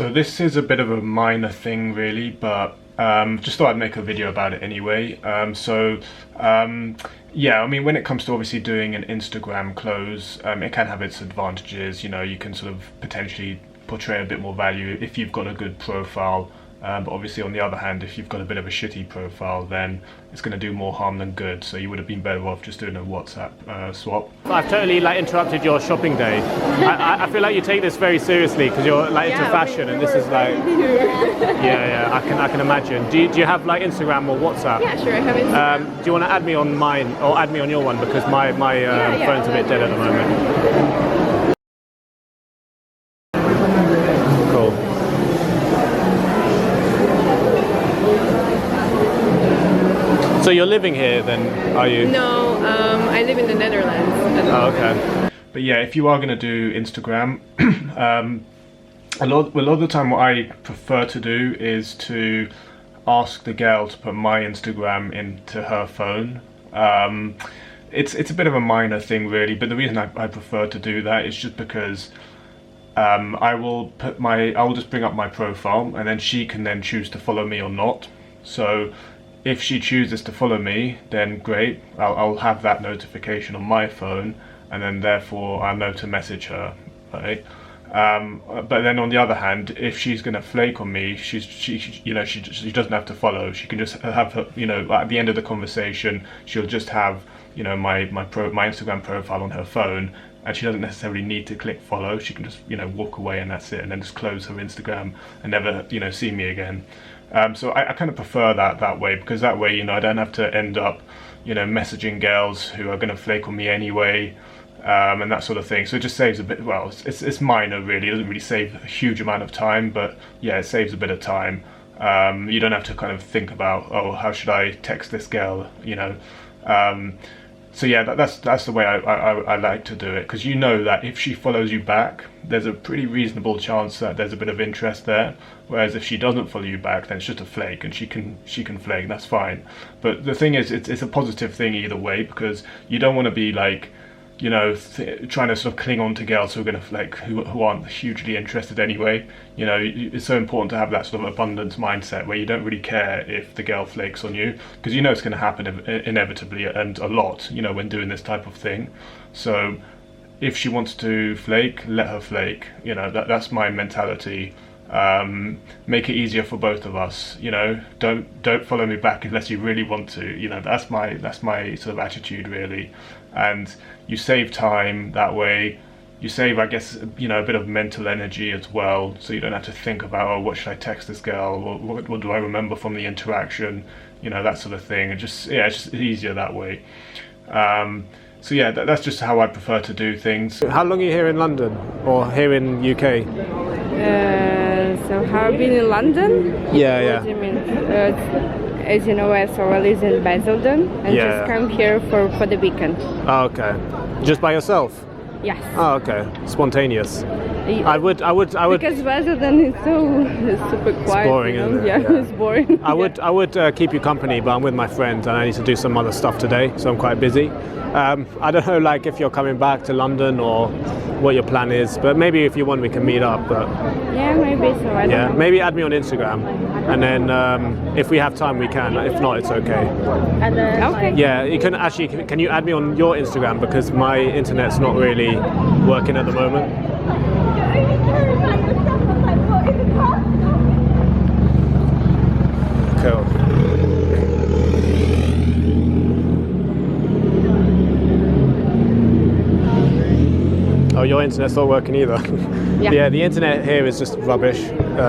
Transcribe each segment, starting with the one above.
So this is a bit of a minor thing really, but just thought I'd make a video about it anyway. Yeah, I mean, when it comes to obviously doing an Instagram close, it can have its advantages. You know, you can sort of potentially portray a bit more value if you've got a good profile. But obviously on the other hand, if you've got a bit of a shitty profile, then it's going to do more harm than good. So you would have been better off just doing a WhatsApp swap. I've totally interrupted your shopping day. I feel like you take this very seriously because you're into fashion, and this is yeah, I can imagine. Do you have Instagram or WhatsApp? Yeah, sure, I have Instagram. Do you want to add me on mine or add me on your one, because my phone's a bit dead at the moment. So you're living here then, are you? No, I live in the Netherlands. Oh, okay. But yeah, if you are going to do Instagram, a lot of the time what I prefer to do is to ask the girl to put my Instagram into her phone. It's a bit of a minor thing really, but the reason I prefer to do that is just because I will just bring up my profile, and then she can then choose to follow me or not. So if she chooses to follow me, then great, I'll have that notification on my phone, and then therefore I know to message her, right? But then on the other hand, if she's going to flake on me, she doesn't have to follow. She can just have her, at the end of the conversation, she'll just have, my Instagram profile on her phone, and she doesn't necessarily need to click follow. She can just, walk away and that's it, and then just close her Instagram and never, see me again. So I kind of prefer that way, because that way, I don't have to end up, messaging girls who are going to flake on me anyway, and that sort of thing. So it just saves a bit. Well, it's minor really. It doesn't really save a huge amount of time, but yeah, it saves a bit of time. You don't have to kind of think about, oh, how should I text this girl, So yeah, that's the way I like to do it, because that if she follows you back, there's a pretty reasonable chance that there's a bit of interest there. Whereas if she doesn't follow you back, then it's just a flake, and she can flake. That's fine. But the thing is, it's a positive thing either way, because you don't want to be trying to sort of cling on to girls who are going to who aren't hugely interested anyway. It's so important to have that sort of abundance mindset where you don't really care if the girl flakes on you, because it's going to happen inevitably, and a lot, when doing this type of thing. So if she wants to flake, let her flake. That's my mentality. Make it easier for both of us. Don't follow me back unless you really want to. That's my sort of attitude really. And you save time that way. You save, I guess, a bit of mental energy as well, so you don't have to think about, oh, what should I text this girl, or what do I remember from the interaction, that sort of thing. And it's just easier that way. So yeah, that's just how I prefer to do things. How long are you here in London, or here in UK? So how I've been in London? Yeah. What do you mean? As you know, I live in Basildon, and just come here for the weekend. Oh, okay. Just by yourself? Yes. Oh, okay. Spontaneous. I would. Because Basildon is so super quiet. It's boring, isn't it? Yeah, it's boring. I would keep you company, but I'm with my friend, and I need to do some other stuff today, so I'm quite busy. I don't know, if you're coming back to London or what your plan is, but maybe if you want, we can meet up. But yeah, maybe so. I don't know. Maybe add me on Instagram, and then if we have time, we can. If not, it's okay. Okay. Yeah, you can actually. Can you add me on your Instagram, because my internet's not really working at the moment. Cool. Oh, your internet's not working either. Yeah, the internet here is just rubbish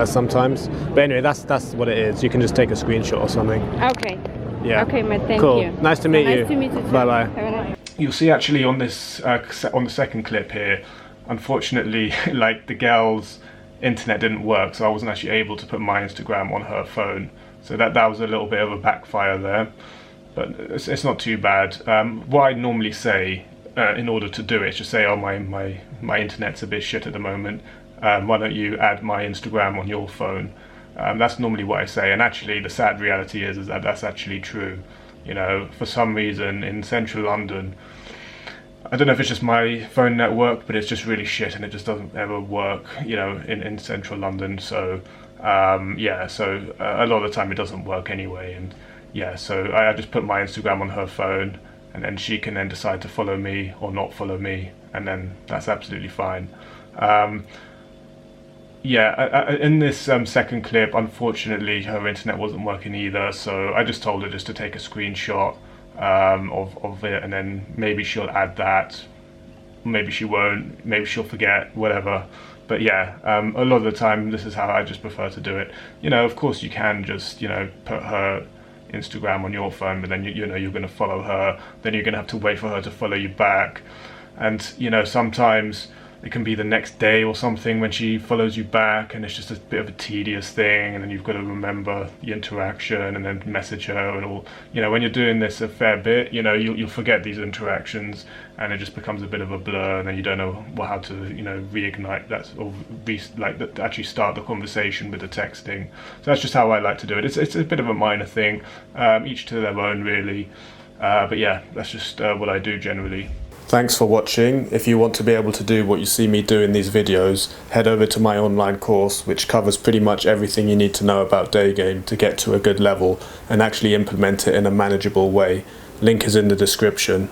sometimes. But anyway, that's what it is. You can just take a screenshot or something. Okay. Yeah. Okay, man. Thank cool. you. Nice to meet you. Nice to meet you too. Bye bye. Have a nice. You'll see actually on this on the second clip here, unfortunately, the girl's internet didn't work, so I wasn't actually able to put my Instagram on her phone. So that was a little bit of a backfire there, but it's not too bad. What I normally say in order to do it is just say, oh, my internet's a bit shit at the moment. Why don't you add my Instagram on your phone? That's normally what I say, and actually the sad reality is that that's actually true. For some reason in central London, I don't know if it's just my phone network, but it's just really shit and it just doesn't ever work, you know, in central London. So yeah, so a lot of the time it doesn't work anyway. And yeah, so I just put my Instagram on her phone, and then she can then decide to follow me or not follow me, and then that's absolutely fine. Yeah, in this second clip, unfortunately, her internet wasn't working either, so I just told her just to take a screenshot of it, and then maybe she'll add that, maybe she won't, maybe she'll forget, whatever. But yeah, a lot of the time, this is how I just prefer to do it. You know, of course, you can just, you know, put her Instagram on your phone, but then you know you're going to follow her, then you're going to have to wait for her to follow you back, and you know sometimes it can be the next day or something when she follows you back, and it's just a bit of a tedious thing, and then you've got to remember the interaction and then message her and all. You know, when you're doing this a fair bit, you know, you'll forget these interactions, and it just becomes a bit of a blur, and then you don't know how to, you know, reignite that, or actually start the conversation with the texting. So that's just how I like to do it. It's a bit of a minor thing, each to their own really, but yeah, that's just what I do generally. Thanks for watching. If you want to be able to do what you see me do in these videos, head over to my online course, which covers pretty much everything you need to know about day game to get to a good level and actually implement it in a manageable way. Link is in the description.